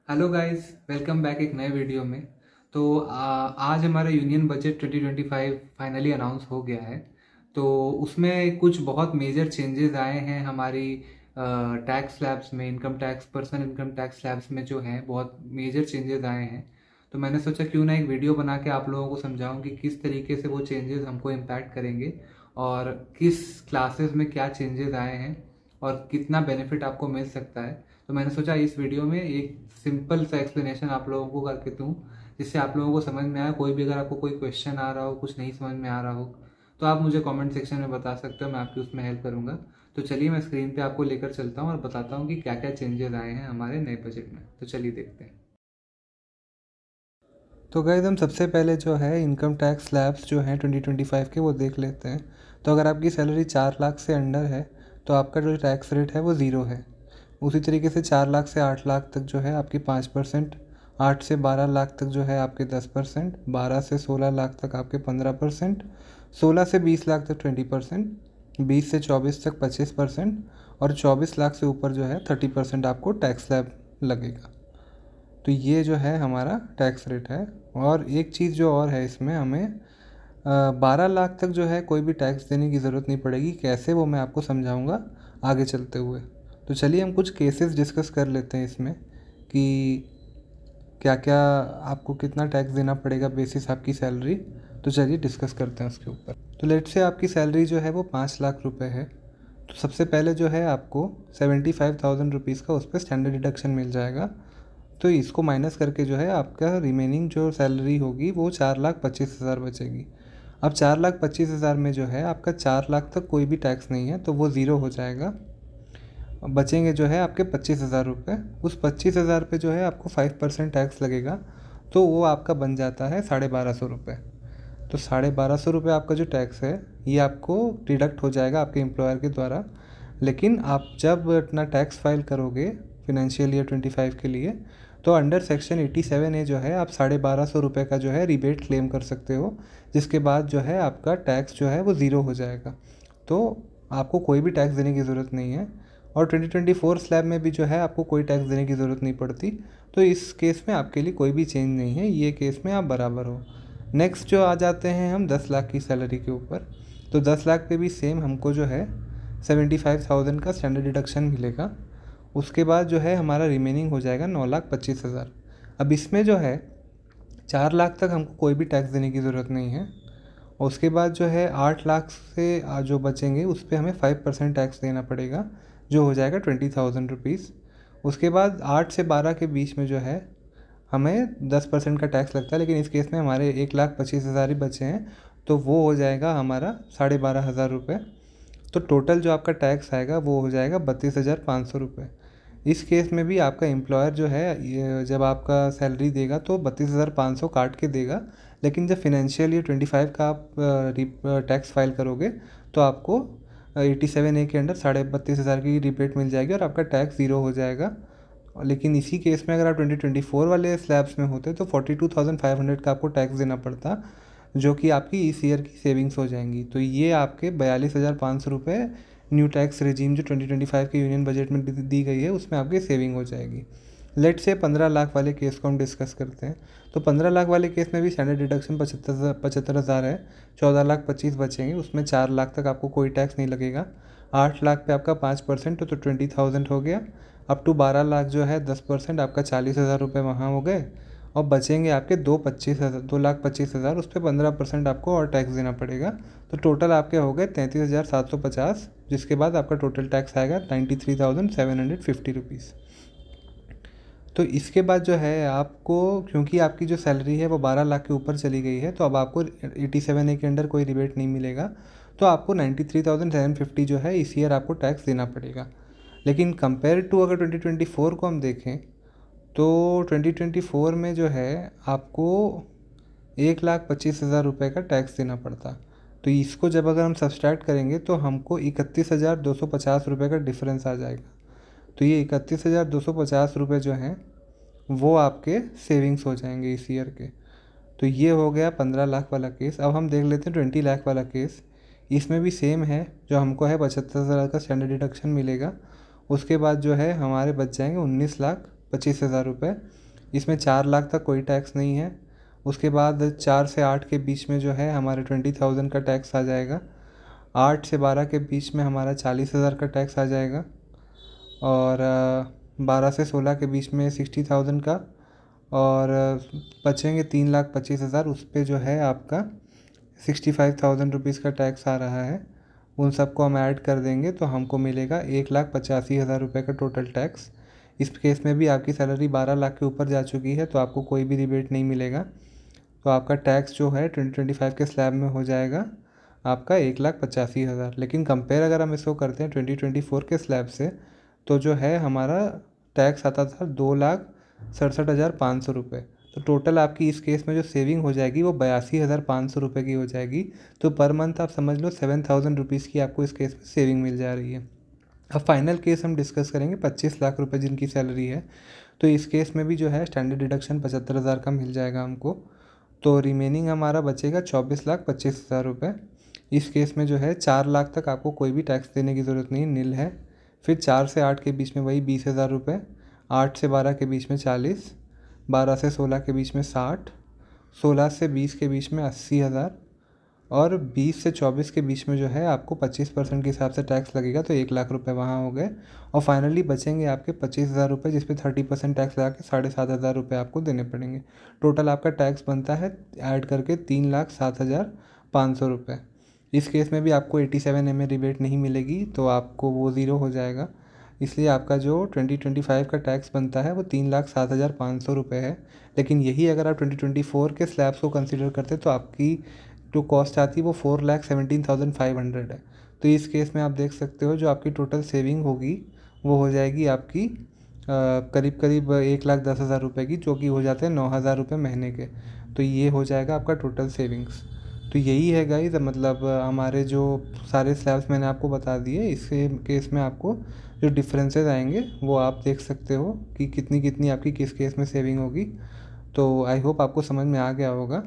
Hello guys, welcome back एक नए video में। आज हमारा यूनियन बजट 2025 फाइनली अनाउंस हो गया है। तो उसमें कुछ बहुत मेजर चेंजेस आए हैं हमारी टैक्स स्लैब्स में, income tax, personal income tax slabs में जो हैं बहुत मेजर चेंजेस आए हैं। तो मैंने सोचा क्यों ना एक वीडियो बना के आप लोगों को समझाऊं कि किस तरीके से वो चेंजेस हमको इम्पैक्ट करेंगे और किस क्लासेस में क्या चेंजेस आए हैं और कितना बेनिफिट आपको मिल सकता है। तो मैंने सोचा इस वीडियो में एक सिंपल सा एक्सप्लेनेशन आप लोगों को करके दूं, जिससे आप लोगों को समझ में आए। कोई भी अगर आपको कोई क्वेश्चन आ रहा हो, कुछ नहीं समझ में आ रहा हो, तो आप मुझे कमेंट सेक्शन में बता सकते हो, मैं आपकी उसमें हेल्प करूंगा। तो चलिए मैं स्क्रीन पे आपको लेकर चलता हूँ और बताता हूँ कि क्या क्या चेंजेस आए हैं हमारे नए बजट में। तो चलिए देखते हैं। तो गाइस, हम सबसे पहले जो है इनकम टैक्स स्लैब्स जो हैं 2025 के वो देख लेते हैं। तो अगर आपकी सैलरी 4 लाख से अंडर है तो आपका जो टैक्स रेट है वो ज़ीरो है। उसी तरीके से 4 लाख से 8 लाख तक जो है आपकी 5%, 8 से 12 लाख तक जो है आपके 10%, 12 से 16 लाख तक आपके 15%, 16 से 20 लाख तक 20%, 20 से 24 तक 25% और 24 लाख से ऊपर जो है 30% आपको टैक्स स्लैब लगेगा। तो ये जो है हमारा टैक्स रेट है। और एक चीज़ जो और है, इसमें हमें 12 लाख तक जो है कोई भी टैक्स देने की ज़रूरत नहीं पड़ेगी। कैसे, वो मैं आपको समझाऊंगा आगे चलते हुए। तो चलिए हम कुछ केसेस डिस्कस कर लेते हैं इसमें कि क्या क्या आपको कितना टैक्स देना पड़ेगा बेसिस आपकी सैलरी। तो चलिए डिस्कस करते हैं उसके ऊपर। तो लेट से आपकी सैलरी जो है वो 5 लाख रुपए है। तो सबसे पहले जो है आपको 75,000 रुपीज़ का उस पर स्टैंडर्ड डिडक्शन मिल जाएगा। तो इसको माइनस करके जो है आपका रिमेनिंग जो सैलरी होगी वो 4,25,000 बचेगी। अब 4,25,000 में जो है आपका 4 लाख तक कोई भी टैक्स नहीं है, तो वो ज़ीरो हो जाएगा। बचेंगे जो है आपके 25,000 रुपये। उस 25,000 पे जो है आपको 5% टैक्स लगेगा, तो वो आपका बन जाता है 1,250 रुपये। तो 1,250 रुपये आपका जो टैक्स है ये आपको डिडक्ट हो जाएगा आपके एम्प्लॉयर के द्वारा। लेकिन आप जब अपना टैक्स फाइल करोगे फिनेंशियल ईयर 25 के लिए, तो अंडर सेक्शन 87A जो है आप 1,250 रुपये का जो है रिबेट क्लेम कर सकते हो, जिसके बाद जो है आपका टैक्स जो है वो ज़ीरो हो जाएगा। तो आपको कोई भी टैक्स देने की ज़रूरत नहीं है। और 2024 स्लैब में भी जो है आपको कोई टैक्स देने की ज़रूरत नहीं पड़ती। तो इस केस में आपके लिए कोई भी चेंज नहीं है, ये केस में आप बराबर हो। नेक्स्ट जो आ जाते हैं हम 10 लाख की सैलरी के ऊपर। तो 10 लाख पे भी सेम हमको जो है 75,000 का स्टैंडर्ड डिडक्शन मिलेगा। उसके बाद जो है हमारा रिमेनिंग हो जाएगा 9,25,000। अब इसमें जो है 4 लाख तक हमको कोई भी टैक्स देने की ज़रूरत नहीं है। और उसके बाद जो है 8 लाख से जो बचेंगे उस पर हमें 5% टैक्स देना पड़ेगा, जो हो जाएगा 20,000 रुपीज़। उसके बाद 8 से 12 के बीच में जो है हमें 10% का टैक्स लगता है, लेकिन इस केस में हमारे 1,25,000 ही बचे हैं, तो वो हो जाएगा हमारा 12,500 रुपये। तो टोटल जो आपका टैक्स आएगा वो हो जाएगा 32,500 रुपये। इस केस में भी आपका एम्प्लॉयर जो है जब आपका सैलरी देगा तो 32,500 काट के देगा, लेकिन जब फिनेंशियल ईयर 25 का आप टैक्स फाइल करोगे तो आपको 87A के अंडर 32,500 की रिबेट मिल जाएगी और आपका टैक्स ज़ीरो हो जाएगा। लेकिन इसी केस में अगर आप 2024 वाले स्लैब्स में होते तो 42,500 का आपको टैक्स देना पड़ता, जो कि आपकी इस ईयर की सेविंग्स हो जाएंगी। तो ये आपके 42,500 रुपये न्यू टैक्स रिजीम जो 2025 के यूनियन बजट में दी गई है उसमें आपकी सेविंग हो जाएगी। लेट से 15 लाख वाले केस को हम डिस्कस करते हैं। तो 15 लाख वाले केस में भी स्टैंडर्ड डिडक्शन 75,000 है। 14,25,000 बचेंगे, उसमें 4 लाख तक आपको कोई टैक्स नहीं लगेगा। 8 लाख पे आपका 5% तो 20,000 हो गया। अप टू 12 लाख जो है 10%, आपका 40,000 रुपये वहाँ हो गए। और बचेंगे आपके 2,25,000, उस पर 15% आपको और टैक्स देना पड़ेगा। तो टोटल आपके हो गए 33,750, जिसके बाद आपका टोटल टैक्स आएगा 93,750 रुपीज़। तो इसके बाद जो है आपको, क्योंकि आपकी जो सैलरी है वो 12 लाख के ऊपर चली गई है, तो अब आपको 87A के अंडर कोई रिबेट नहीं मिलेगा। तो आपको 93,750 जो है इस ईयर आपको टैक्स देना पड़ेगा। लेकिन कंपेयर टू अगर 2024 को हम देखें तो 2024 में जो है आपको 1,25,000 रुपये का टैक्स देना पड़ता। तो इसको जब अगर हम सब्सट्रैक्ट करेंगे तो हमको 31,250 रुपये का डिफरेंस आ जाएगा। तो ये 31,250 रुपये जो हैं वो आपके सेविंग्स हो जाएंगे इस ईयर के। तो ये हो गया 15 लाख वाला केस। अब हम देख लेते हैं 20 लाख वाला केस। इसमें भी सेम है, जो हमको है 75,000 का स्टैंडर्ड डिडक्शन मिलेगा। उसके बाद जो है हमारे बच जाएंगे 19 लाख 25,000 रुपये। इसमें 4 लाख तक कोई टैक्स नहीं है। उसके बाद 4 से 8 के बीच में जो है हमारे 20,000 का टैक्स आ जाएगा। 8 से 12 के बीच में हमारा 40,000 का टैक्स आ जाएगा। और 12 से 16 के बीच में 60,000 का। और बचेंगे 3,25,000, उस पर जो है आपका 65,000 रुपीज़ का टैक्स आ रहा है। उन सबको हम ऐड कर देंगे तो हमको मिलेगा 1,85,000 रुपये का टोटल टैक्स। इस केस में भी आपकी सैलरी 12 लाख के ऊपर जा चुकी है तो आपको कोई भी रिबेट नहीं मिलेगा। तो आपका टैक्स जो है 2025 के स्लैब में हो जाएगा आपका 1,85,000। लेकिन कंपेयर अगर हम इसको करते हैं 2024 के स्लैब से, तो जो है हमारा टैक्स आता था 2,67,500 रुपये। तो टोटल आपकी इस केस में जो सेविंग हो जाएगी वो 82,500 रुपये की हो जाएगी। तो पर मंथ आप समझ लो 7,000 रुपीज़ की आपको इस केस में सेविंग मिल जा रही है। अब फाइनल केस हम डिस्कस करेंगे 25 लाख रुपए जिनकी सैलरी है। तो इस केस में भी जो है स्टैंडर्ड डिडक्शन 75,000 का मिल जाएगा हमको। तो रिमेनिंग हमारा बचेगा 24,25,000 रुपये। इस केस में जो है 4 लाख तक आपको कोई भी टैक्स देने की ज़रूरत नहीं, नील है। फिर 4 से 8 के बीच में वही 20,000 रुपये, 8 से 12 के बीच में 40, 12 से 16 के बीच में 60, 16 से 20 के बीच में 80,000 और 20 से 24 के बीच में जो है आपको 25% के हिसाब से टैक्स लगेगा, तो 1 लाख रुपए वहाँ हो गए। और फाइनली बचेंगे आपके 25,000 रुपये, जिस पे 30% टैक्स लगा के 7,500 रुपये आपको देने पड़ेंगे। टोटल आपका टैक्स बनता है ऐड करके 3,07,500 रुपये। इस केस में भी आपको 87 रिबेट नहीं मिलेगी, तो आपको वो ज़ीरो हो जाएगा। इसलिए आपका जो 2025 का टैक्स बनता है वो 3,07,500 रुपये है। लेकिन यही अगर आप 2024 के स्लैब्स को कंसिडर करते तो आपकी जो कॉस्ट आती है वो 4,17,500 है। तो इस केस में आप देख सकते हो जो आपकी टोटल सेविंग होगी वो हो जाएगी आपकी करीब करीब 1,10,000 रुपये की, जो कि हो जाते हैं 9,000 रुपये महीने के। तो ये हो जाएगा आपका टोटल सेविंग्स। तो यही है गाइस, मतलब हमारे जो सारे स्लैब्स मैंने आपको बता दिए। इसके केस में आपको जो डिफरेंसेस आएंगे वो आप देख सकते हो कि कितनी कितनी आपकी किस केस में सेविंग होगी। तो आई होप आपको समझ में आ गया होगा।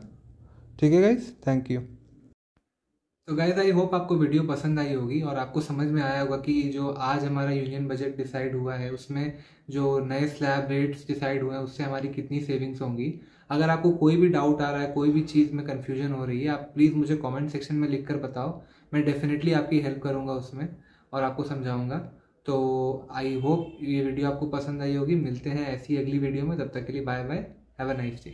ठीक है गाइस, थैंक यू। तो गाइस आई होप आपको वीडियो पसंद आई होगी और आपको समझ में आया होगा कि जो आज हमारा यूनियन बजट डिसाइड हुआ है उसमें जो नए स्लैब रेट्स डिसाइड हुए हैं उससे हमारी कितनी सेविंग्स होंगी। अगर आपको कोई भी डाउट आ रहा है, कोई भी चीज़ में कन्फ्यूजन हो रही है, आप प्लीज़ मुझे कमेंट सेक्शन में लिख कर बताओ। मैं डेफिनेटली आपकी हेल्प करूँगा उसमें और आपको समझाऊँगा। तो आई होप ये वीडियो आपको पसंद आई होगी। मिलते हैं ऐसी अगली वीडियो में, तब तक के लिए bye bye, have a nice day.